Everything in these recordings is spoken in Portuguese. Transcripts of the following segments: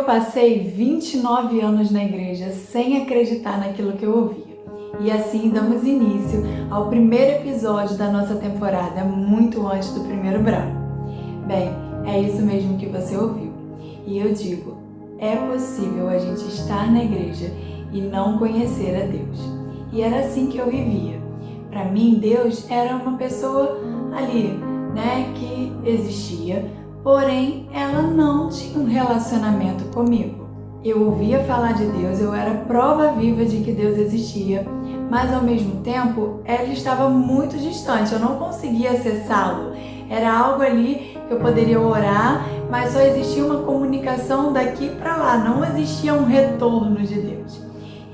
passei 29 anos na igreja sem acreditar naquilo que eu ouvia. E assim damos início ao primeiro episódio da nossa temporada, muito antes do primeiro verão. Bem, é isso mesmo que você ouviu. E eu digo, é possível a gente estar na igreja e não conhecer a Deus. E era assim que eu vivia. Para mim, Deus era uma pessoa ali, que existia, porém ela não tinha um relacionamento comigo. Eu ouvia falar de Deus, eu era prova viva de que Deus existia, mas ao mesmo tempo ele estava muito distante, eu não conseguia acessá-lo. Era algo ali que eu poderia orar, mas só existia uma comunicação daqui para lá, não existia um retorno de Deus.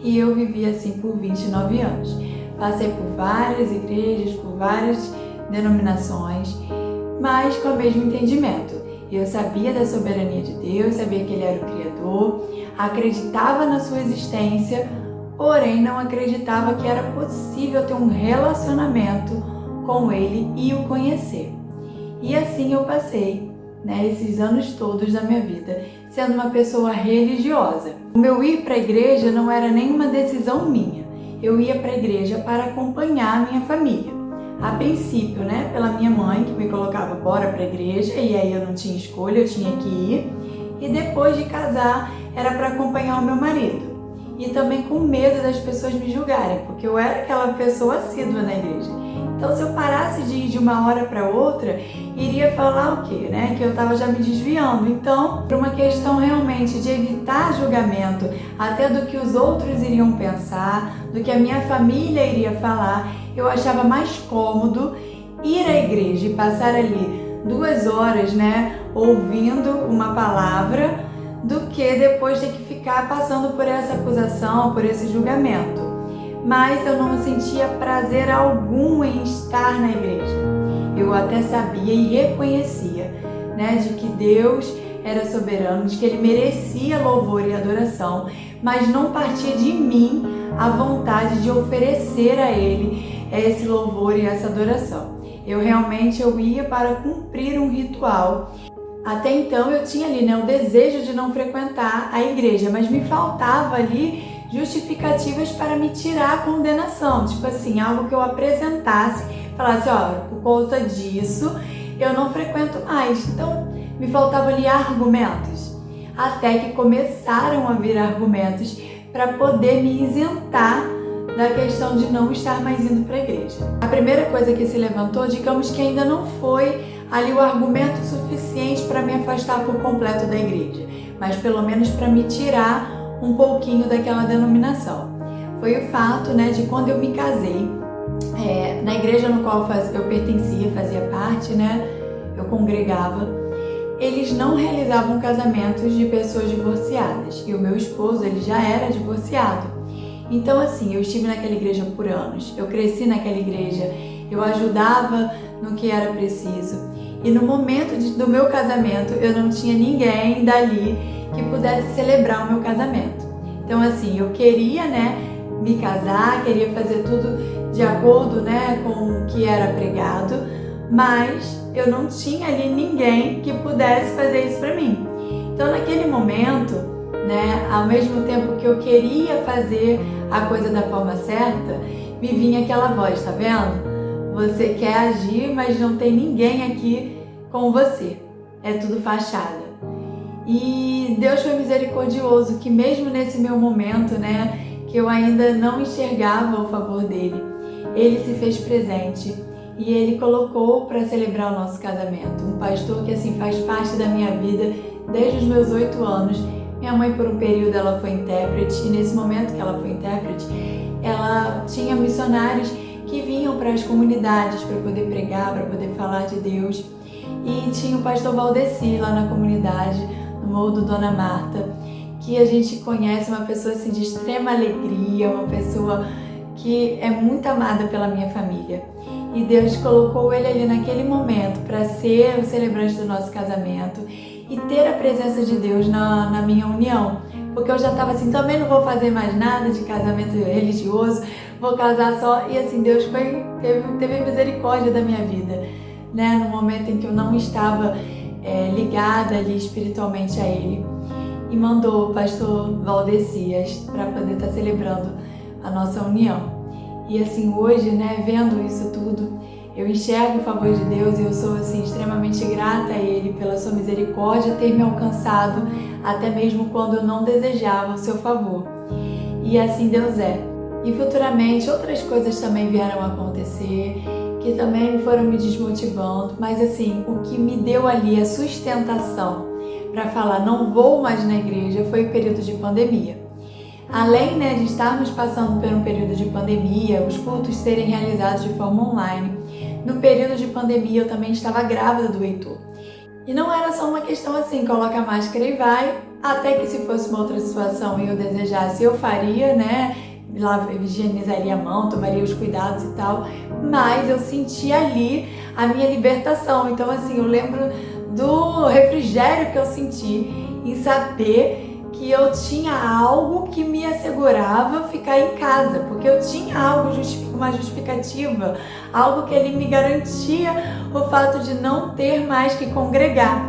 E eu vivi assim por 29 anos. Passei por várias igrejas, por várias denominações, mas com o mesmo entendimento. Eu sabia da soberania de Deus, sabia que Ele era o Criador, acreditava na sua existência, porém não acreditava que era possível ter um relacionamento com Ele e o conhecer. E assim eu passei, esses anos todos da minha vida, sendo uma pessoa religiosa. O meu ir para a igreja não era nenhuma decisão minha. Eu ia para a igreja para acompanhar a minha família. A princípio, pela minha mãe, que me colocava bora para a igreja, e aí eu não tinha escolha, eu tinha que ir. E depois de casar, era para acompanhar o meu marido. E também com medo das pessoas me julgarem, porque eu era aquela pessoa assídua na igreja. Então, se eu parasse de ir de uma hora para outra, iria falar o quê? Que eu estava já me desviando. Então, por uma questão realmente de evitar julgamento, até do que os outros iriam pensar, do que a minha família iria falar, eu achava mais cômodo ir à igreja e passar ali 2 horas, ouvindo uma palavra, do que depois ter que ficar passando por essa acusação, por esse julgamento. Mas eu não sentia prazer algum em estar na igreja. Eu até sabia e reconhecia, de que Deus era soberano, de que Ele merecia louvor e adoração, mas não partia de mim a vontade de oferecer a Ele esse louvor e essa adoração. Eu ia para cumprir um ritual. Até então eu tinha ali o desejo de não frequentar a igreja, mas me faltava ali justificativas para me tirar a condenação, tipo assim, algo que eu apresentasse, falasse, por conta disso eu não frequento mais. Então me faltavam ali argumentos, até que começaram a vir argumentos para poder me isentar da questão de não estar mais indo para a igreja. A primeira coisa que se levantou, digamos que ainda não foi ali o argumento suficiente para me afastar por completo da igreja, mas pelo menos para me tirar um pouquinho daquela denominação. Foi o fato, de quando eu me casei, na igreja no qual eu pertencia, fazia parte, eu congregava, eles não realizavam casamentos de pessoas divorciadas, e o meu esposo, ele já era divorciado. Então assim, eu estive naquela igreja por anos, eu cresci naquela igreja, eu ajudava no que era preciso, e no momento do meu casamento, eu não tinha ninguém dali que pudesse celebrar o meu casamento. Então assim, eu queria, me casar, queria fazer tudo de acordo, com o que era pregado, mas eu não tinha ali ninguém que pudesse fazer isso para mim. Então naquele momento, ao mesmo tempo que eu queria fazer a coisa da forma certa, me vinha aquela voz, tá vendo? Você quer agir, mas não tem ninguém aqui com você. É tudo fachada. E Deus foi misericordioso, que mesmo nesse meu momento, que eu ainda não enxergava o favor dele, Ele se fez presente e Ele colocou para celebrar o nosso casamento. Um pastor que assim faz parte da minha vida desde os meus 8 anos. Minha mãe por um período ela foi intérprete e nesse momento que ela foi intérprete, ela tinha missionários que vinham para as comunidades para poder pregar, para poder falar de Deus. E tinha o pastor Valdeci lá na comunidade, no Morro do Dona Marta, que a gente conhece, uma pessoa assim, de extrema alegria, uma pessoa que é muito amada pela minha família. E Deus colocou ele ali naquele momento para ser o celebrante do nosso casamento e ter a presença de Deus na minha união. Porque eu já estava assim, também não vou fazer mais nada de casamento religioso, vou casar só. E assim, Deus teve misericórdia da minha vida, no momento em que eu não estava ligada ali espiritualmente a Ele. e mandou o pastor Valdecias para poder estar celebrando a nossa união. E assim, hoje, né, vendo isso tudo, eu enxergo o favor de Deus e eu sou assim extremamente grata a Ele pela sua misericórdia ter me alcançado, até mesmo quando eu não desejava o seu favor. E assim Deus é. E futuramente outras coisas também vieram a acontecer, que também foram me desmotivando, mas assim, o que me deu ali a sustentação para falar não vou mais na igreja foi o período de pandemia. Além, né, de estarmos passando por um período de pandemia, os cultos serem realizados de forma online, no período de pandemia eu também estava grávida do Heitor. E não era só uma questão assim, coloca a máscara e vai, até que se fosse uma outra situação e eu desejasse, eu faria, né? Lá higienizaria a mão, tomaria os cuidados e tal, mas eu senti ali a minha libertação. Então assim, eu lembro do refrigério que eu senti em saber que eu tinha algo que me assegurava ficar em casa, porque eu tinha algo, uma justificativa, algo que ele me garantia o fato de não ter mais que congregar.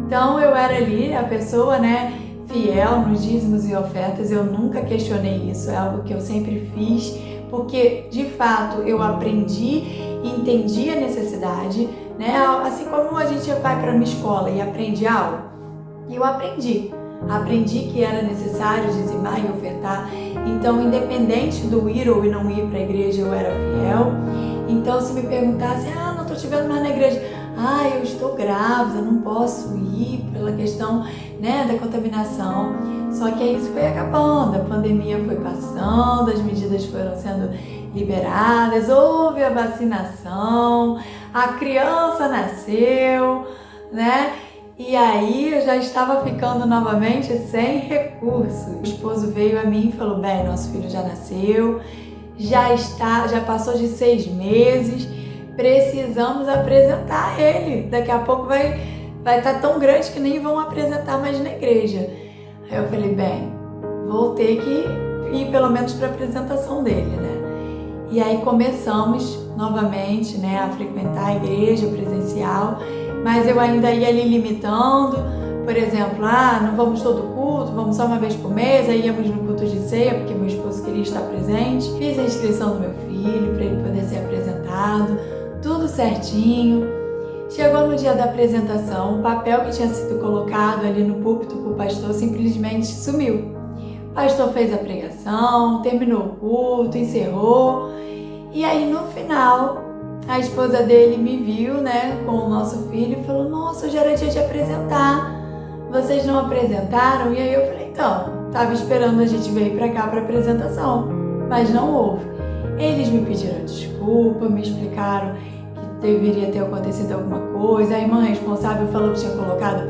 Então eu era ali a pessoa, né, fiel nos dízimos e ofertas, eu nunca questionei isso, é algo que eu sempre fiz, porque de fato eu aprendi e entendi a necessidade, né? Assim como a gente vai para uma escola e aprende algo, eu aprendi que era necessário dizimar e ofertar, então independente do ir ou não ir para a igreja, eu era fiel. Então se me perguntasse, não estou te vendo mais na igreja, eu estou grávida, não posso ir pela questão, né, da contaminação. Só que aí isso foi acabando, a pandemia foi passando, as medidas foram sendo liberadas, houve a vacinação, a criança nasceu, né? E aí eu já estava ficando novamente sem recurso. O esposo veio a mim e falou, bem, nosso filho já nasceu, já passou de 6 meses, precisamos apresentar ele. Daqui a pouco vai estar tão grande que nem vão apresentar mais na igreja. Aí eu falei, bem, vou ter que ir pelo menos para a apresentação dele, né? E aí começamos novamente, né, a frequentar a igreja presencial, mas eu ainda ia ali limitando, por exemplo, não vamos todo culto, vamos só uma vez por mês, aí íamos no culto de ceia, porque meu esposo queria estar presente, fiz a inscrição do meu filho para ele poder ser apresentado, tudo certinho. Chegou no dia da apresentação, o papel que tinha sido colocado ali no púlpito para o pastor simplesmente sumiu. O pastor fez a pregação, terminou o culto, encerrou, e aí no final a esposa dele me viu, né, com o nosso filho e falou, nossa, já era dia de apresentar, vocês não apresentaram? E aí eu falei, então, tava esperando a gente vir pra cá pra apresentação, mas não houve. Eles me pediram desculpa, me explicaram que deveria ter acontecido alguma coisa, a irmã responsável falou que tinha colocado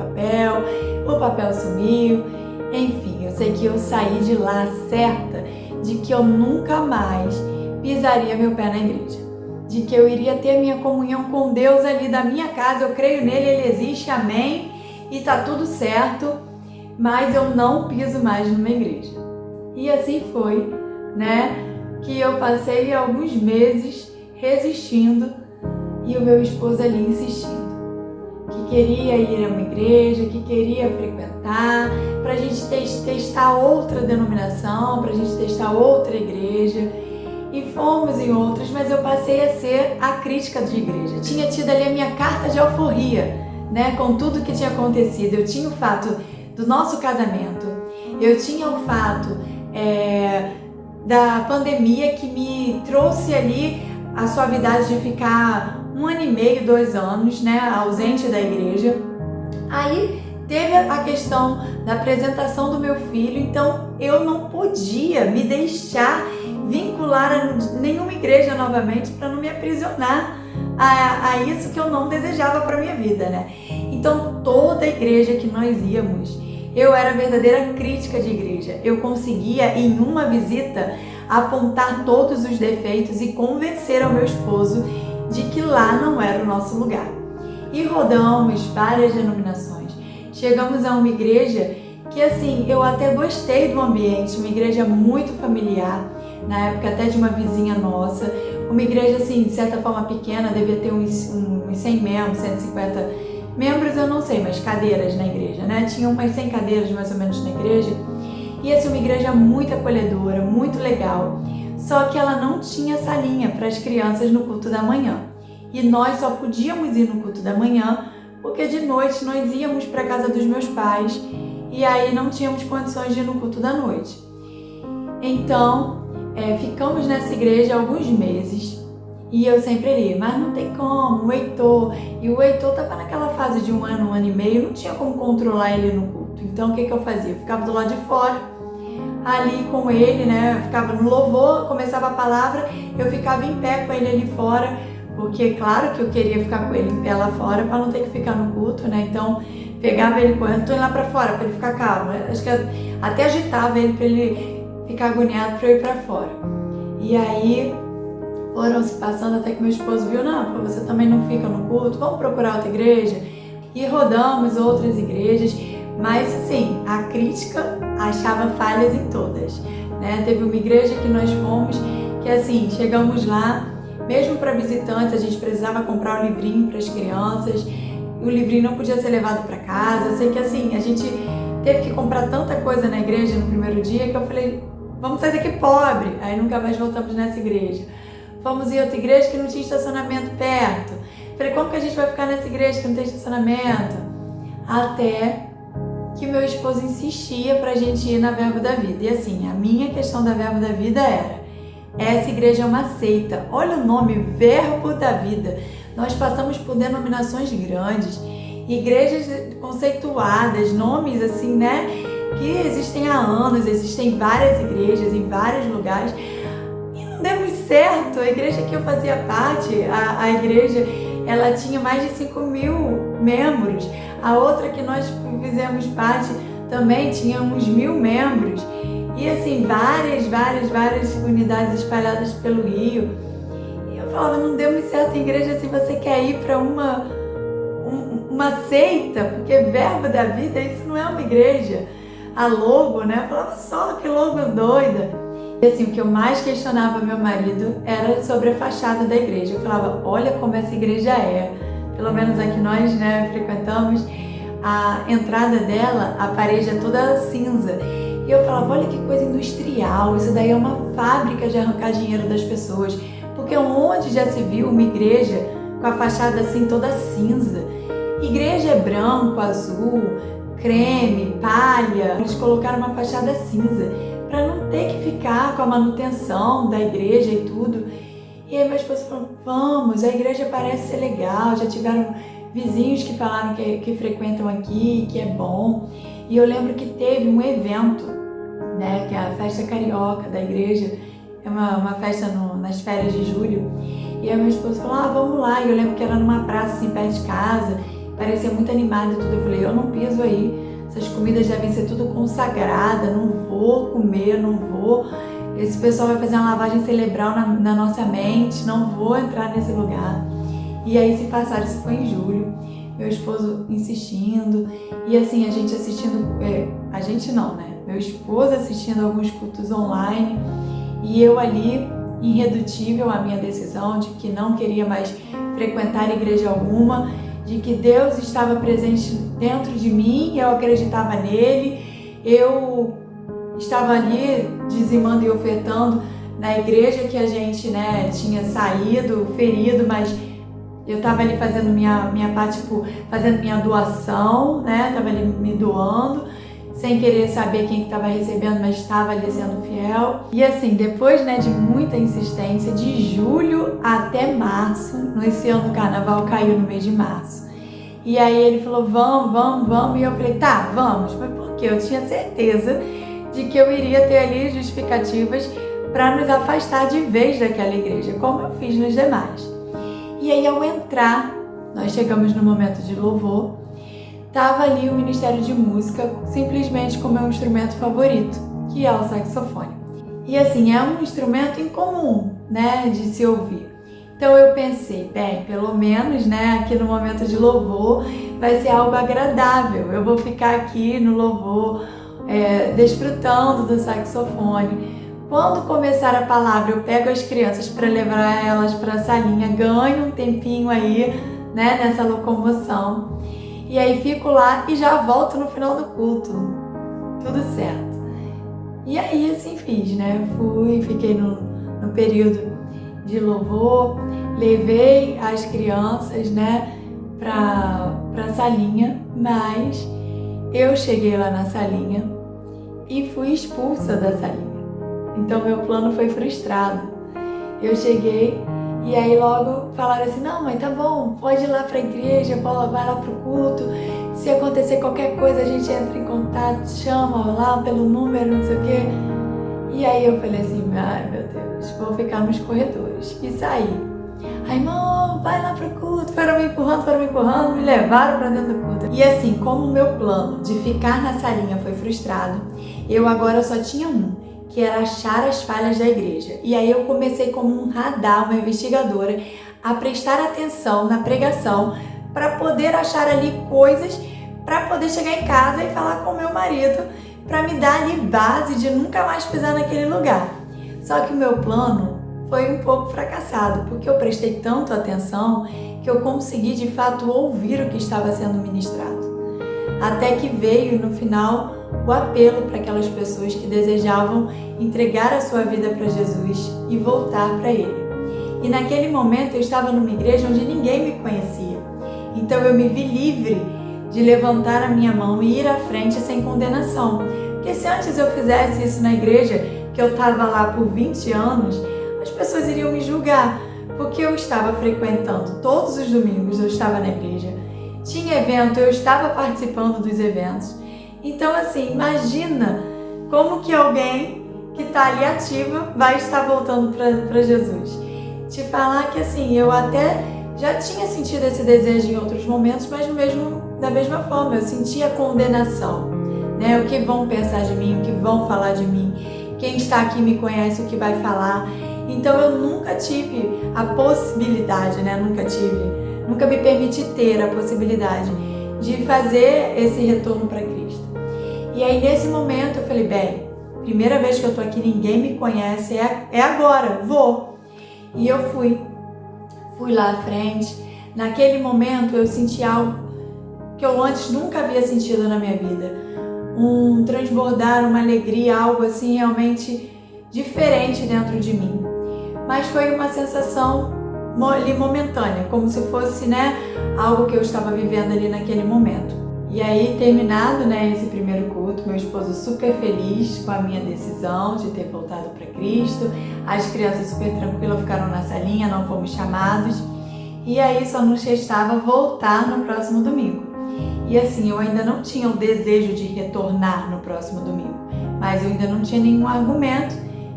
o papel sumiu, enfim, eu sei que eu saí de lá certa de que eu nunca mais pisaria meu pé na igreja, de que eu iria ter minha comunhão com Deus ali da minha casa, eu creio nele, ele existe, amém, e tá tudo certo, mas eu não piso mais numa igreja. E assim foi, né, que eu passei alguns meses resistindo e o meu esposo ali insistindo, que queria ir a uma igreja, que queria frequentar, pra gente testar outra denominação, pra gente testar outra igreja. E fomos em outras, mas eu passei a ser a crítica de igreja. Tinha tido ali a minha carta de alforria, né, com tudo que tinha acontecido. Eu tinha o fato do nosso casamento, eu tinha o fato da pandemia que me trouxe ali a suavidade de ficar 1 ano e meio, 2 anos, né, ausente da igreja. Aí teve a questão da apresentação do meu filho, então eu não podia me deixar vincular a nenhuma igreja novamente para não me aprisionar a isso que eu não desejava para minha vida, né? Então toda igreja que nós íamos, eu era a verdadeira crítica de igreja. Eu conseguia em uma visita apontar todos os defeitos e convencer ao meu esposo de que lá não era o nosso lugar. E rodamos várias denominações. Chegamos a uma igreja que, assim, eu até gostei do ambiente, uma igreja muito familiar, na época até de uma vizinha nossa, uma igreja, assim, de certa forma pequena, devia ter uns 100 membros, 150 Membros eu não sei, mas cadeiras na igreja, né? Tinha umas 100 cadeiras mais ou menos na igreja. E assim, uma igreja muito acolhedora, muito legal. Só que ela não tinha salinha para as crianças no culto da manhã. E nós só podíamos ir no culto da manhã porque de noite nós íamos para a casa dos meus pais e aí não tínhamos condições de ir no culto da noite. Então, ficamos nessa igreja alguns meses e eu sempre li, mas não tem como, o Heitor. E o Heitor estava naquela fase de um ano e meio, não tinha como controlar ele no culto. Então, o que eu fazia? Eu ficava do lado de fora, ali com ele, né? Eu ficava no louvor, começava a palavra, eu ficava em pé com ele ali fora, porque claro que eu queria ficar com ele em pé lá fora para não ter que ficar no culto, né? Então pegava ele correndo, tô indo lá para fora para ele ficar calmo. Acho que até agitava ele para ele ficar agoniado para eu ir para fora. E aí foram se passando até que meu esposo viu, não, você também não fica no culto, vamos procurar outra igreja. E rodamos outras igrejas, mas assim, a crítica achava falhas em todas, né? Teve uma igreja que nós fomos, que assim, chegamos lá, mesmo para visitantes, a gente precisava comprar um livrinho para as crianças, e o livrinho não podia ser levado para casa. Eu sei que assim, a gente teve que comprar tanta coisa na igreja no primeiro dia que eu falei, vamos sair daqui pobre. Aí nunca mais voltamos nessa igreja. Fomos em outra igreja que não tinha estacionamento perto. Falei, como que a gente vai ficar nessa igreja que não tem estacionamento? Até que meu esposo insistia pra gente ir na Verbo da Vida. E assim, a minha questão da Verbo da Vida era, essa igreja é uma seita. Olha o nome, Verbo da Vida. Nós passamos por denominações grandes, igrejas conceituadas, nomes assim, né? Que existem há anos, existem várias igrejas em vários lugares. E não deu muito certo. A igreja que eu fazia parte, a igreja, ela tinha mais de 5.000 membros. A outra que nós fizemos parte também tinha uns 1.000 membros. E assim, várias unidades espalhadas pelo Rio. E eu falava, não deu muito certo a igreja se você quer ir para uma seita, porque Verbo da Vida, isso não é uma igreja. A logo, né? Eu falava, só que logo doida. E assim, o que eu mais questionava meu marido era sobre a fachada da igreja. Eu falava, olha como essa igreja é. Pelo menos aqui nós, né, frequentamos, a entrada dela, a parede é toda cinza. E eu falava, olha que coisa industrial, isso daí é uma fábrica de arrancar dinheiro das pessoas. Porque onde já se viu uma igreja com a fachada assim toda cinza? Igreja é branco, azul, creme, palha. Eles colocaram uma fachada cinza para não ter que ficar com a manutenção da igreja e tudo. E aí meu esposo falou, vamos, a igreja parece ser legal, já tiveram vizinhos que falaram que frequentam aqui, que é bom. E eu lembro que teve um evento, né, que é a festa carioca da igreja, é uma festa nas férias de julho. E aí meu esposo falou, vamos lá. E eu lembro que era numa praça assim perto de casa, parecia muito animado e tudo. Eu falei, eu não piso aí, essas comidas devem ser tudo consagrada, não vou comer, não vou. Esse pessoal vai fazer uma lavagem cerebral na nossa mente, não vou entrar nesse lugar. E aí se passaram, isso foi em julho, meu esposo insistindo, e assim, a gente assistindo, a gente não, né? Meu esposo assistindo alguns cultos online, e eu ali, irredutível à minha decisão de que não queria mais frequentar igreja alguma, de que Deus estava presente dentro de mim, eu acreditava nele, eu estava ali dizimando e ofertando na igreja que a gente, né, tinha saído, ferido, mas eu estava ali fazendo minha parte, tipo, fazendo minha doação, né, estava ali me doando, sem querer saber quem estava recebendo, mas estava ali sendo fiel. E assim, depois, né, de muita insistência, de julho até março, nesse ano o carnaval caiu no mês de março. E aí ele falou, vamos, e eu falei, tá, vamos, mas por quê? Eu tinha certeza de que eu iria ter ali justificativas para nos afastar de vez daquela igreja, como eu fiz nos demais. E aí ao entrar, nós chegamos no momento de louvor, estava ali o Ministério de Música, simplesmente com o meu instrumento favorito, que é o saxofone. E assim, é um instrumento incomum, né, de se ouvir. Então eu pensei, bem, pelo menos, né, aqui no momento de louvor vai ser algo agradável. Eu vou ficar aqui no louvor, desfrutando do saxofone. Quando começar a palavra, eu pego as crianças para levar elas para a salinha, ganho um tempinho aí, né, nessa locomoção. e aí fico lá e já volto no final do culto. Tudo certo. E aí assim fiz, né? Fiquei no período de louvor, levei as crianças, né, pra salinha, mas eu cheguei lá na salinha e fui expulsa da salinha. Então meu plano foi frustrado. Eu cheguei e aí logo falaram assim, não, mãe, tá bom, pode ir lá pra igreja, vai lá pro culto, se acontecer qualquer coisa a gente entra em contato, chama lá pelo número, não sei o quê. E aí eu falei assim, ai meu Deus, vou ficar nos corredores. E saí. Aí, irmão, vai lá pro culto, foram me empurrando, me levaram pra dentro do culto. E assim, como o meu plano de ficar na salinha foi frustrado, eu agora só tinha que era achar as falhas da igreja. E aí eu comecei como um radar, uma investigadora, a prestar atenção na pregação para poder achar ali coisas para poder chegar em casa e falar com o meu marido para me dar ali base de nunca mais pisar naquele lugar. Só que o meu plano foi um pouco fracassado, porque eu prestei tanto atenção que eu consegui de fato ouvir o que estava sendo ministrado. Até que veio no final o apelo para aquelas pessoas que desejavam entregar a sua vida para Jesus e voltar para Ele. E naquele momento eu estava numa igreja onde ninguém me conhecia. Então eu me vi livre de levantar a minha mão e ir à frente sem condenação. Porque se antes eu fizesse isso na igreja, que eu estava lá por 20 anos, as pessoas iriam me julgar, porque eu estava frequentando todos os domingos, eu estava na igreja, tinha evento, eu estava participando dos eventos. Então assim, imagina como que alguém que está ali ativa vai estar voltando para Jesus. Te falar que assim, eu até já tinha sentido esse desejo em outros momentos, mas da mesma forma, eu sentia condenação, né? O que vão pensar de mim, o que vão falar de mim, quem está aqui me conhece, o que vai falar. Então eu nunca tive a possibilidade, né? Nunca me permiti ter a possibilidade de fazer esse retorno para Cristo. E aí nesse momento eu falei, bem, primeira vez que eu tô aqui, ninguém me conhece, é agora, vou. E eu fui lá à frente. Naquele momento eu senti algo que eu antes nunca havia sentido na minha vida. Um transbordar, uma alegria, algo assim realmente diferente dentro de mim. Mas foi uma sensação ali momentânea, como se fosse, né, algo que eu estava vivendo ali naquele momento. E aí, terminado, né, esse primeiro culto, meu esposo super feliz com a minha decisão de ter voltado para Cristo, as crianças super tranquilas ficaram na salinha, não fomos chamados, e aí só nos restava voltar no próximo domingo. E assim, eu ainda não tinha o desejo de retornar no próximo domingo, mas eu ainda não tinha nenhum argumento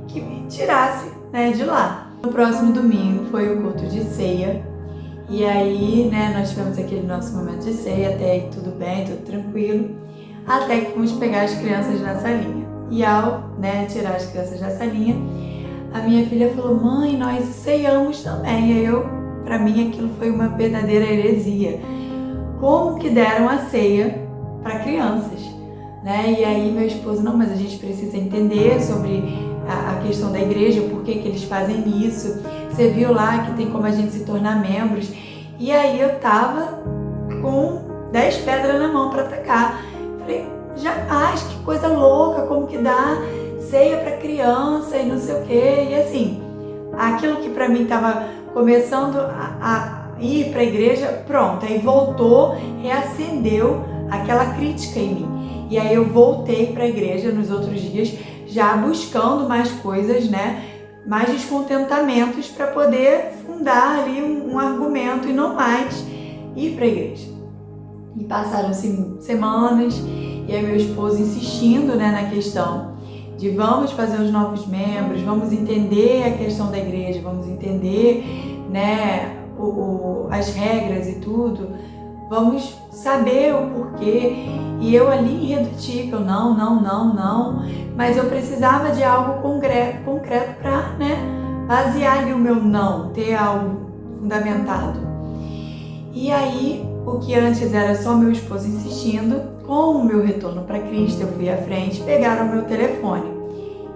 que me tirasse, né, de lá. No próximo domingo foi o culto de ceia, e aí, né, nós tivemos aquele nosso momento de ceia, até aí tudo bem, tudo tranquilo, até que fomos pegar as crianças na salinha. E ao, né, tirar as crianças da salinha, a minha filha falou, mãe, nós ceiamos também. E aí pra mim aquilo foi uma verdadeira heresia. Como que deram a ceia para crianças, né? E aí meu esposo, não, mas a gente precisa entender sobre a questão da igreja, por que eles fazem isso, você viu lá que tem como a gente se tornar membros. E aí eu tava com 10 pedras na mão para atacar. Falei, jamais, que coisa louca, como que dá ceia para criança e não sei o quê. E assim, aquilo que para mim tava começando a ir para a igreja, pronto, aí voltou, reacendeu aquela crítica em mim. E aí eu voltei para a igreja nos outros dias, já buscando mais coisas, né, mais descontentamentos para poder fundar ali um argumento e não mais ir para a igreja. E passaram-se semanas, e aí meu esposo insistindo, né, na questão de vamos fazer os novos membros, vamos entender a questão da igreja, vamos entender, né, as regras e tudo, vamos saber o porquê. E eu ali irredutível, não, mas eu precisava de algo concreto para, né, basear ali o meu não, ter algo fundamentado. E aí, o que antes era só meu esposo insistindo, com o meu retorno para Cristo, eu fui à frente, pegaram o meu telefone.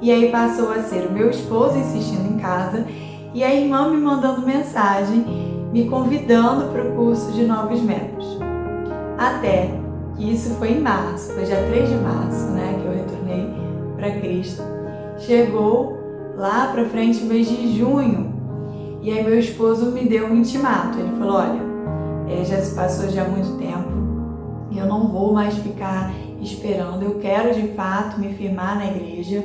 E aí passou a ser o meu esposo insistindo em casa e a irmã me mandando mensagem, me convidando para o curso de novos membros. Até que isso foi em março, foi dia 3 de março, né, que eu retornei para Cristo. Chegou lá para frente o mês de junho, e aí meu esposo me deu um intimato. Ele falou: olha, já se passou já muito tempo, eu não vou mais ficar esperando, eu quero de fato me firmar na igreja.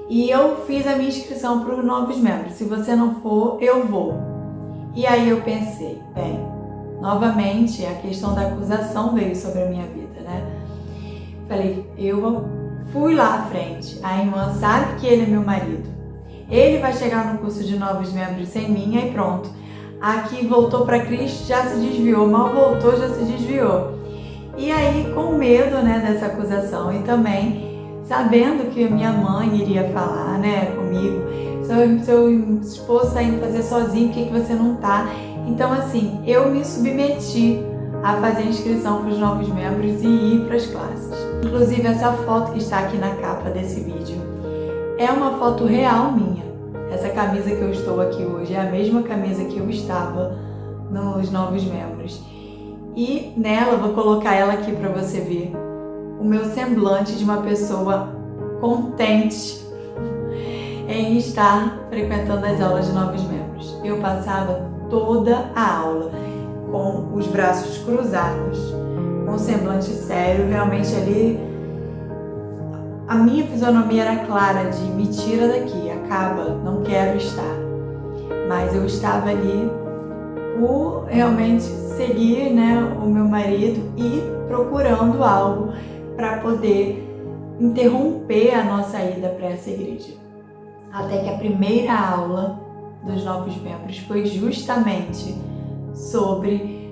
E eu fiz a minha inscrição para os novos membros, se você não for, eu vou. E aí eu pensei, bem, novamente a questão da acusação veio sobre a minha vida, né? Falei, eu fui lá à frente, a irmã sabe que ele é meu marido, ele vai chegar no curso de novos membros sem mim, aí pronto. Aqui voltou para Cristo, já se desviou, mal voltou, já se desviou. E aí, com medo, né, dessa acusação e também sabendo que a minha mãe iria falar, né, comigo, seu esposo está indo fazer sozinho, por que você não tá? Então, assim, eu me submeti a fazer a inscrição para os novos membros e ir para as classes. Inclusive, essa foto que está aqui na capa desse vídeo é uma foto real minha. Essa camisa que eu estou aqui hoje é a mesma camisa que eu estava nos novos membros. E nela, vou colocar ela aqui para você ver, o meu semblante de uma pessoa contente em estar frequentando as aulas de novos membros. Eu passava toda a aula com os braços cruzados, com o semblante sério, realmente ali a minha fisionomia era clara de me tira daqui, acaba, não quero estar. Mas eu estava ali por realmente seguir, né, o meu marido e procurando algo para poder interromper a nossa ida para essa igreja. Até que a primeira aula dos novos membros foi justamente sobre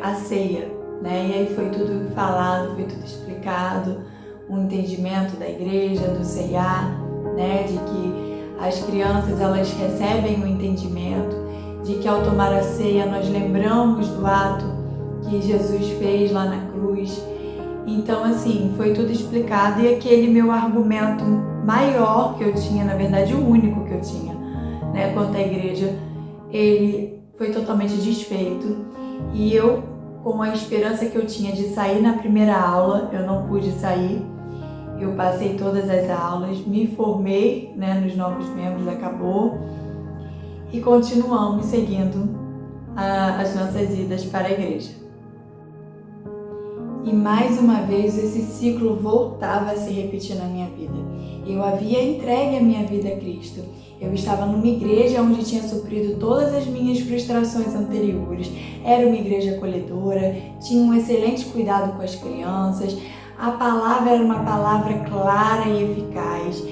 a ceia, né? E aí foi tudo falado, foi tudo explicado, o entendimento da igreja, do ceiar, né? De que as crianças elas recebem o entendimento de que ao tomar a ceia nós lembramos do ato que Jesus fez lá na cruz. Então, assim, foi tudo explicado e aquele meu argumento maior que eu tinha, na verdade o único que eu tinha, né, quanto à igreja, ele foi totalmente desfeito. E eu, com a esperança que eu tinha de sair na primeira aula, eu não pude sair. Eu passei todas as aulas, me formei, né, nos novos membros, acabou, e continuamos seguindo as nossas idas para a igreja. E mais uma vez esse ciclo voltava a se repetir na minha vida. Eu havia entregue a minha vida a Cristo. Eu estava numa igreja onde tinha suprido todas as minhas frustrações anteriores. Era uma igreja acolhedora, tinha um excelente cuidado com as crianças, a palavra era uma palavra clara e eficaz.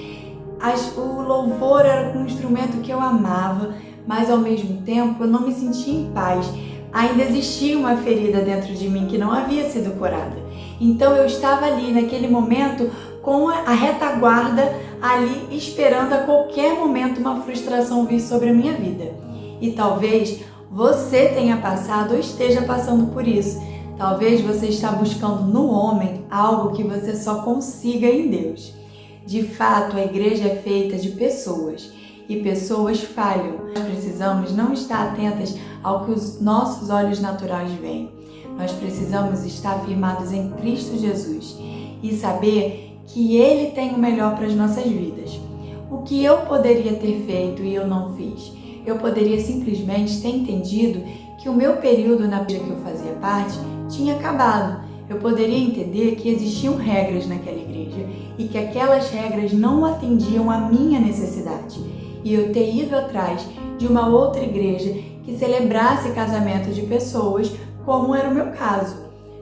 O louvor era um instrumento que eu amava, mas ao mesmo tempo eu não me sentia em paz. Ainda existia uma ferida dentro de mim que não havia sido curada. Então eu estava ali naquele momento com a retaguarda ali esperando a qualquer momento uma frustração vir sobre a minha vida. E talvez você tenha passado ou esteja passando por isso. Talvez você está buscando no homem algo que você só consiga em Deus. De fato, a igreja é feita de pessoas. E pessoas falham. Nós precisamos não estar atentas ao que os nossos olhos naturais veem. Nós precisamos estar firmados em Cristo Jesus e saber que Ele tem o melhor para as nossas vidas. O que eu poderia ter feito e eu não fiz? Eu poderia simplesmente ter entendido que o meu período na igreja que eu fazia parte tinha acabado. Eu poderia entender que existiam regras naquela igreja e que aquelas regras não atendiam à minha necessidade. E eu ter ido atrás de uma outra igreja que celebrasse casamento de pessoas, como era o meu caso.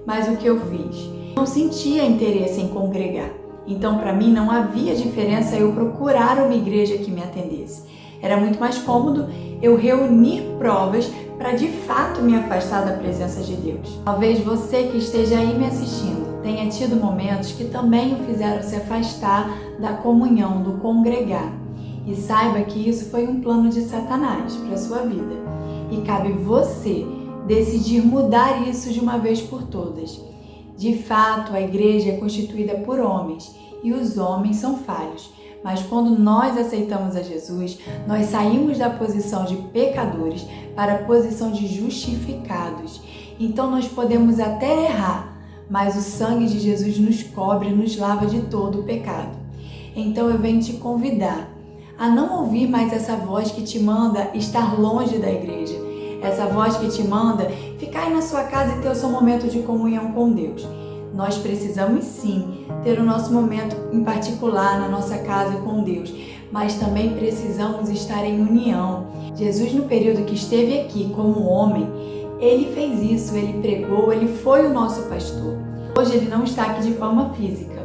Mas o que eu fiz? Não sentia interesse em congregar. Então, para mim, não havia diferença eu procurar uma igreja que me atendesse. Era muito mais cômodo eu reunir provas para de fato me afastar da presença de Deus. Talvez você que esteja aí me assistindo tenha tido momentos que também o fizeram se afastar da comunhão, do congregar. E saiba que isso foi um plano de Satanás para a sua vida. E cabe você decidir mudar isso de uma vez por todas. De fato, a igreja é constituída por homens e os homens são falhos. Mas quando nós aceitamos a Jesus, nós saímos da posição de pecadores para a posição de justificados. Então nós podemos até errar, mas o sangue de Jesus nos cobre e nos lava de todo o pecado. Então eu venho te convidar a não ouvir mais essa voz que te manda estar longe da igreja, essa voz que te manda ficar aí na sua casa e ter o seu momento de comunhão com Deus. Nós precisamos sim ter o nosso momento em particular na nossa casa com Deus, mas também precisamos estar em união. Jesus, no período que esteve aqui como homem, ele fez isso, ele pregou, ele foi o nosso pastor. Hoje ele não está aqui de forma física,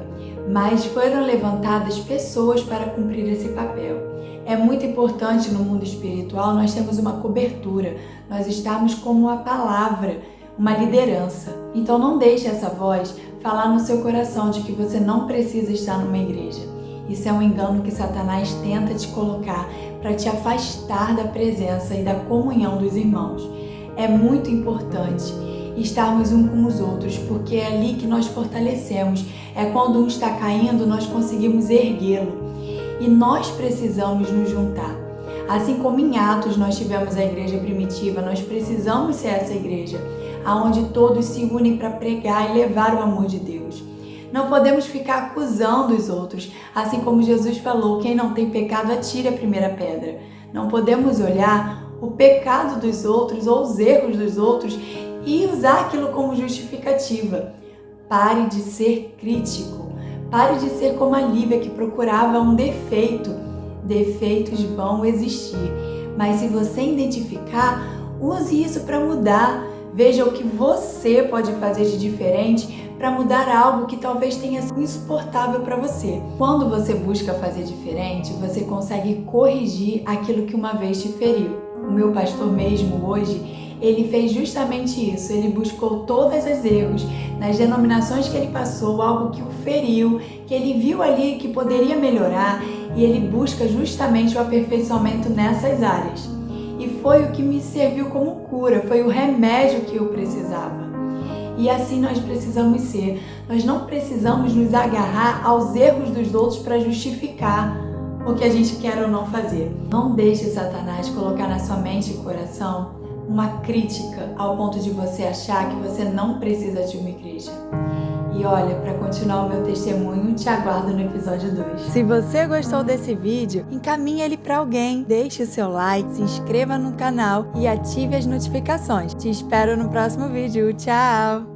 mas foram levantadas pessoas para cumprir esse papel. É muito importante no mundo espiritual nós temos uma cobertura, nós estamos como a palavra, uma liderança. Então não deixe essa voz falar no seu coração de que você não precisa estar numa igreja. Isso é um engano que Satanás tenta te colocar para te afastar da presença e da comunhão dos irmãos. É muito importante estarmos um com os outros, porque é ali que nós fortalecemos. É quando um está caindo, nós conseguimos erguê-lo. E nós precisamos nos juntar. Assim como em Atos nós tivemos a igreja primitiva, nós precisamos ser essa igreja, onde todos se unem para pregar e levar o amor de Deus. Não podemos ficar acusando os outros, assim como Jesus falou, quem não tem pecado atire a primeira pedra. Não podemos olhar o pecado dos outros ou os erros dos outros e usar aquilo como justificativa. Pare de ser crítico. Pare de ser como a Lívia, que procurava um defeito. Defeitos vão existir, mas se você identificar, use isso para mudar. Veja o que você pode fazer de diferente para mudar algo que talvez tenha sido insuportável para você. Quando você busca fazer diferente, você consegue corrigir aquilo que uma vez te feriu. O meu pastor mesmo hoje, ele fez justamente isso. Ele buscou todos os erros nas denominações que ele passou, algo que o feriu, que ele viu ali que poderia melhorar, e ele busca justamente o aperfeiçoamento nessas áreas. E foi o que me serviu como cura, foi o remédio que eu precisava. E assim nós precisamos ser. Nós não precisamos nos agarrar aos erros dos outros para justificar o que a gente quer ou não fazer. Não deixe Satanás colocar na sua mente e coração uma crítica ao ponto de você achar que você não precisa de uma igreja. E olha, para continuar o meu testemunho, te aguardo no episódio 2. Se você gostou desse vídeo, encaminhe ele para alguém, deixe o seu like, se inscreva no canal e ative as notificações. Te espero no próximo vídeo. Tchau!